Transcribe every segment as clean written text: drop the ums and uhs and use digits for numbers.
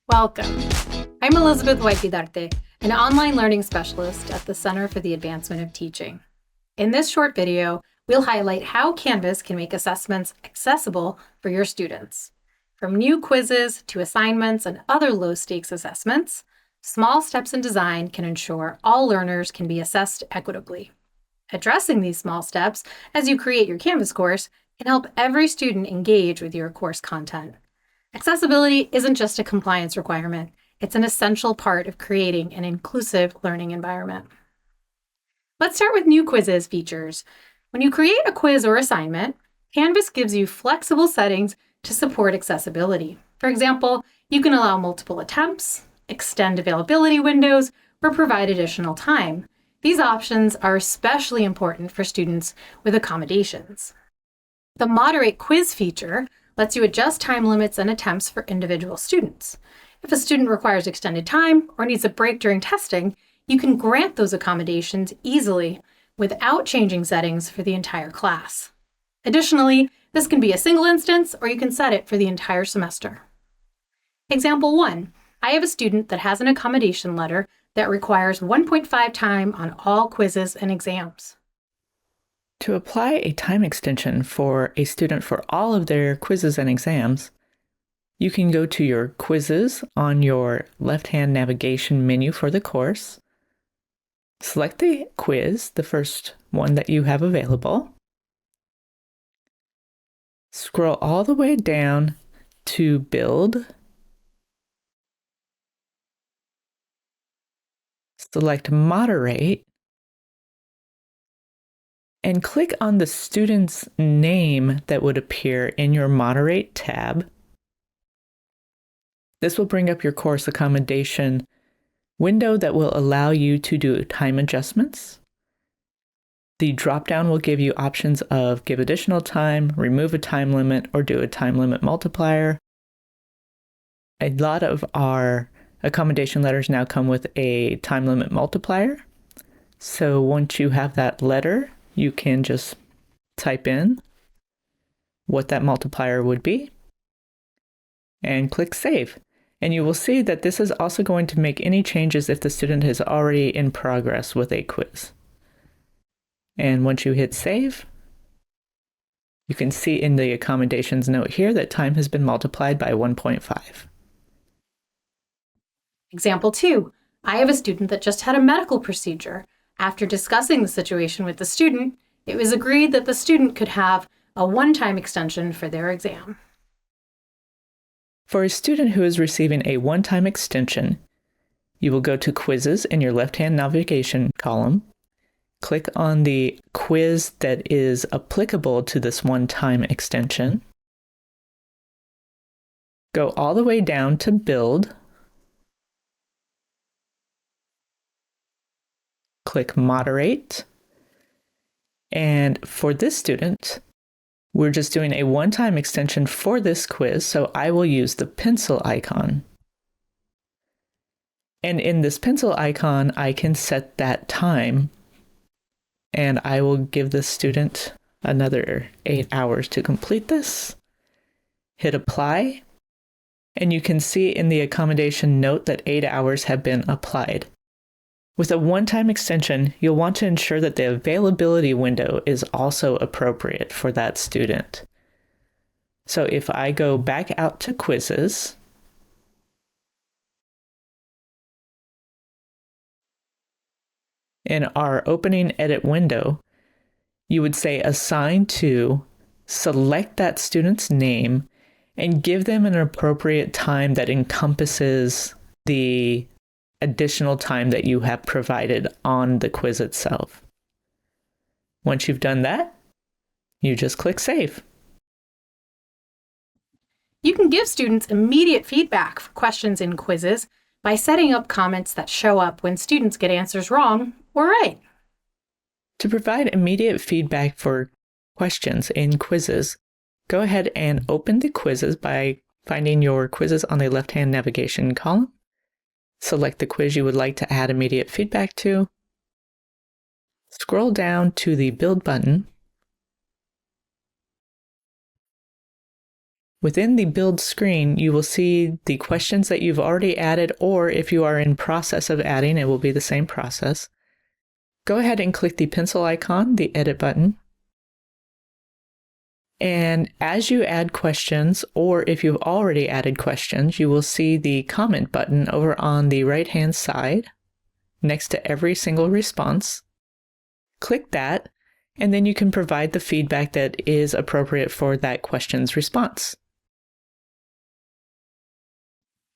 Welcome. I'm Elizabeth White-Vidarte, an online learning specialist at the Center for the Advancement of Teaching. In this short video, we'll highlight how Canvas can make assessments accessible for your students. From new quizzes to assignments and other low-stakes assessments, small steps in design can ensure all learners can be assessed equitably. Addressing these small steps as you create your Canvas course can help every student engage with your course content. Accessibility isn't just a compliance requirement, it's an essential part of creating an inclusive learning environment. Let's start with new quizzes features. When you create a quiz or assignment, Canvas gives you flexible settings to support accessibility. For example, you can allow multiple attempts, extend availability windows, or provide additional time. These options are especially important for students with accommodations. The Moderate Quiz feature lets you adjust time limits and attempts for individual students. If a student requires extended time or needs a break during testing, you can grant those accommodations easily without changing settings for the entire class. Additionally, this can be a single instance, or you can set it for the entire semester. Example 1. I have a student that has an accommodation letter that requires 1.5 time on all quizzes and exams. To apply a time extension for a student for all of their quizzes and exams, you can go to your quizzes on your left-hand navigation menu for the course. Select the quiz, the first one that you have available. Scroll all the way down to Build. Select Moderate. And click on the student's name that would appear in your Moderate tab. This will bring up your course accommodation window that will allow you to do time adjustments. The drop-down will give you options of give additional time, remove a time limit, or do a time limit multiplier. A lot of our accommodation letters now come with a time limit multiplier. So once you have that letter, you can just type in what that multiplier would be and click Save. And you will see that this is also going to make any changes if the student is already in progress with a quiz. And once you hit Save, you can see in the accommodations note here that time has been multiplied by 1.5. Example 2. I have a student that just had a medical procedure. After discussing the situation with the student, it was agreed that the student could have a one-time extension for their exam. For a student who is receiving a one-time extension, you will go to Quizzes in your left-hand navigation column. Click on the quiz that is applicable to this one-time extension. Go all the way down to Build. Click Moderate. And for this student, we're just doing a one-time extension for this quiz, so I will use the pencil icon. And in this pencil icon, I can set that time, and I will give the student another 8 hours to complete this. Hit Apply, and you can see in the accommodation note that 8 hours have been applied. With a one-time extension, you'll want to ensure that the availability window is also appropriate for that student. So if I go back out to Quizzes, in our opening edit window, you would say Assign to, select that student's name, and give them an appropriate time that encompasses the additional time that you have provided on the quiz itself. Once you've done that, you just click Save. You can give students immediate feedback for questions in quizzes by setting up comments that show up when students get answers wrong or right. To provide immediate feedback for questions in quizzes, go ahead and open the quizzes by finding your quizzes on the left-hand navigation column. Select the quiz you would like to add immediate feedback to. Scroll down to the Build button Within the build screen, you will see the questions that you've already added, or if you are in process of adding, it will be the same process. Go ahead and click the pencil icon, the edit button. And as you add questions, or if you've already added questions, you will see the comment button over on the right-hand side next to every single response. Click that, and then you can provide the feedback that is appropriate for that question's response.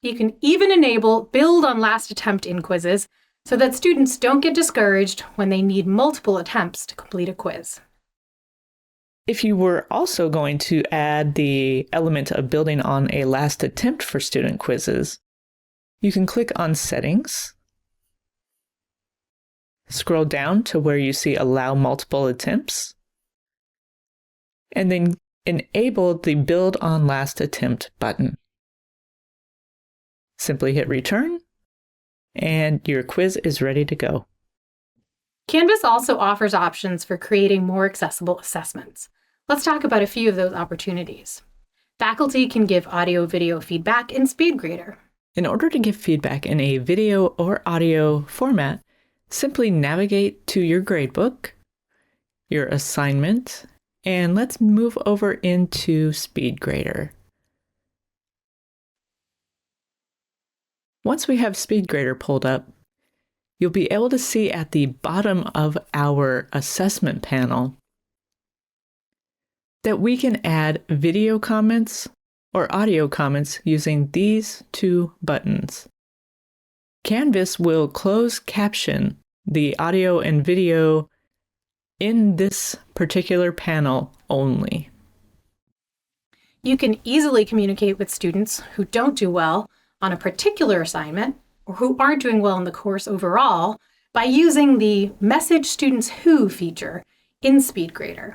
You can even enable build on last attempt in quizzes so that students don't get discouraged when they need multiple attempts to complete a quiz. If you were also going to add the element of building on a last attempt for student quizzes, you can click on Settings, scroll down to where you see Allow Multiple Attempts, and then enable the Build on Last Attempt button. Simply hit Return, and your quiz is ready to go. Canvas also offers options for creating more accessible assessments. Let's talk about a few of those opportunities. Faculty can give audio-video feedback in SpeedGrader. In order to give feedback in a video or audio format, simply navigate to your gradebook, your assignment, and let's move over into SpeedGrader. Once we have SpeedGrader pulled up, you'll be able to see at the bottom of our assessment panel that we can add video comments or audio comments using these two buttons. Canvas will close caption the audio and video in this particular panel only. You can easily communicate with students who don't do well on a particular assignment or who aren't doing well in the course overall by using the Message Students Who feature in SpeedGrader.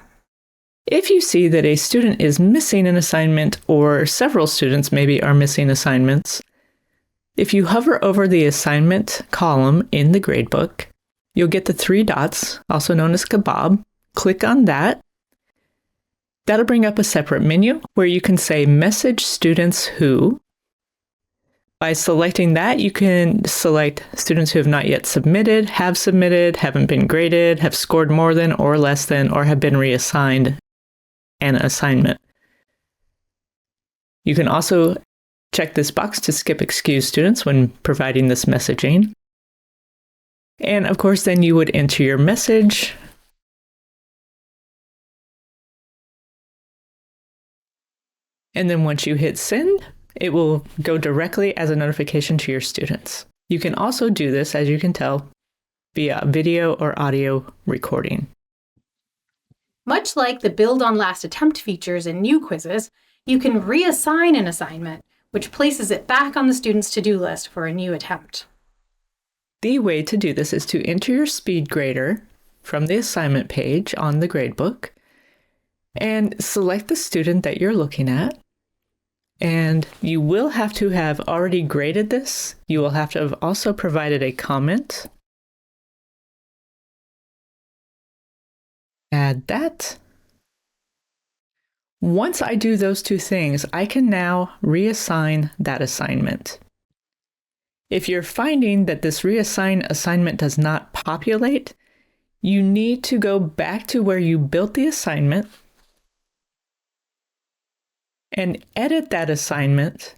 If you see that a student is missing an assignment, or several students maybe are missing assignments, if you hover over the assignment column in the gradebook, you'll get the three dots, also known as kebab. Click on that. That'll bring up a separate menu where you can say Message Students Who. By selecting that, you can select students who have not yet submitted, haven't been graded, have scored more than or less than, or have been reassigned an assignment. You can also check this box to skip excused students when providing this messaging. And of course, then you would enter your message. And then once you hit send, it will go directly as a notification to your students. You can also do this, as you can tell, via video or audio recording. Much like the Build on Last Attempt features in new quizzes, you can reassign an assignment, which places it back on the student's to-do list for a new attempt. The way to do this is to enter your SpeedGrader from the assignment page on the gradebook and select the student that you're looking at. And you will have to have already graded this. You will have to have also provided a comment. Add that. Once I do those two things, I can now reassign that assignment. If you're finding that this reassign assignment does not populate, you need to go back to where you built the assignment and edit that assignment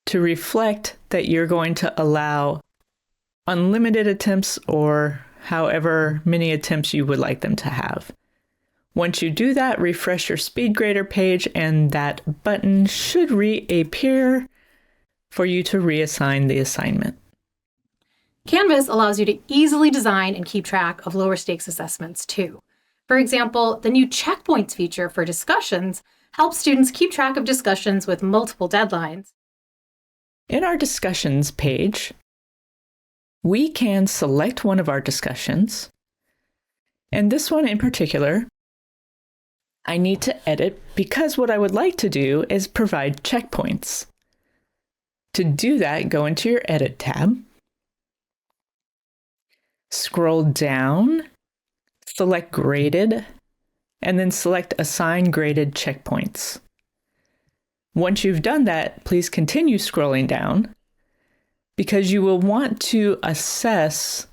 to reflect that you're going to allow unlimited attempts or however many attempts you would like them to have. Once you do that, refresh your SpeedGrader page and that button should reappear for you to reassign the assignment. Canvas allows you to easily design and keep track of lower stakes assessments too. For example, the new checkpoints feature for discussions helps students keep track of discussions with multiple deadlines. In our discussions page, we can select one of our discussions, and this one in particular, I need to edit because what I would like to do is provide checkpoints. To do that, go into your Edit tab, scroll down, select Graded, and then select Assign Graded Checkpoints. Once you've done that, please continue scrolling down because you will want to assess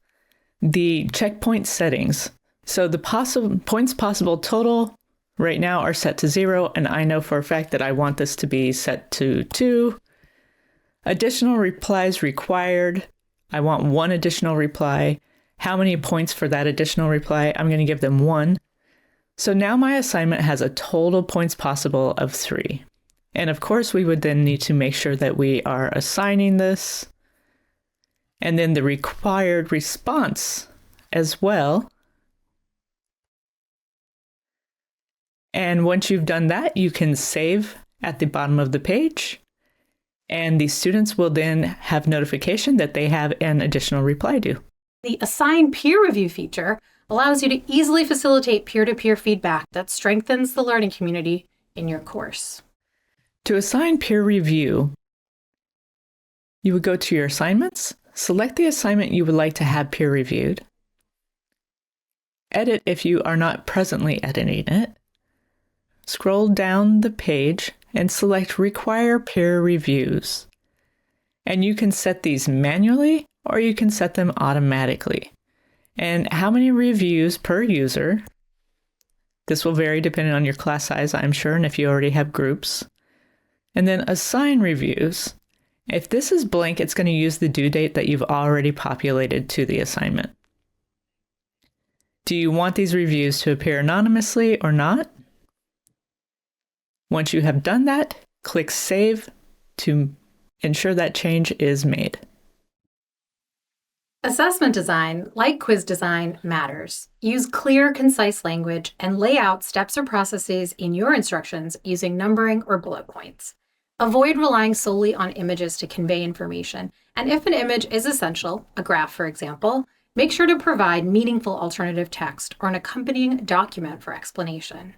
the checkpoint settings. So the points possible total right now are set to 0, and I know for a fact that I want this to be set to 2. Additional replies required. I want 1 additional reply. How many points for that additional reply? I'm going to give them 1. So now my assignment has a total points possible of 3. And of course, we would then need to make sure that we are assigning this. And then the required response as well. And once you've done that, you can save at the bottom of the page. And the students will then have notification that they have an additional reply due. The Assign Peer Review feature allows you to easily facilitate peer-to-peer feedback that strengthens the learning community in your course. To assign peer review, you would go to your assignments, select the assignment you would like to have peer reviewed, edit if you are not presently editing it, scroll down the page and select Require Peer Reviews. And you can set these manually or you can set them automatically. And how many reviews per user? This will vary depending on your class size, I'm sure, and if you already have groups. And then assign reviews. If this is blank, it's going to use the due date that you've already populated to the assignment. Do you want these reviews to appear anonymously or not? Once you have done that, click Save to ensure that change is made. Assessment design, like quiz design, matters. Use clear, concise language and lay out steps or processes in your instructions using numbering or bullet points. Avoid relying solely on images to convey information, and if an image is essential, a graph for example, make sure to provide meaningful alternative text or an accompanying document for explanation.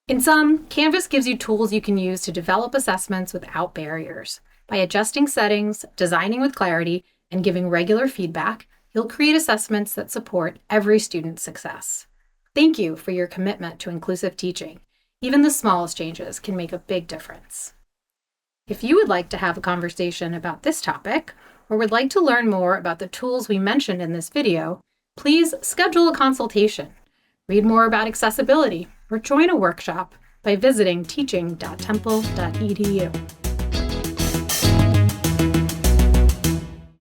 In sum, Canvas gives you tools you can use to develop assessments without barriers. By adjusting settings, designing with clarity, and giving regular feedback, you'll create assessments that support every student's success. Thank you for your commitment to inclusive teaching. Even the smallest changes can make a big difference. If you would like to have a conversation about this topic, or would like to learn more about the tools we mentioned in this video, please schedule a consultation. Read more about accessibility or join a workshop by visiting teaching.temple.edu.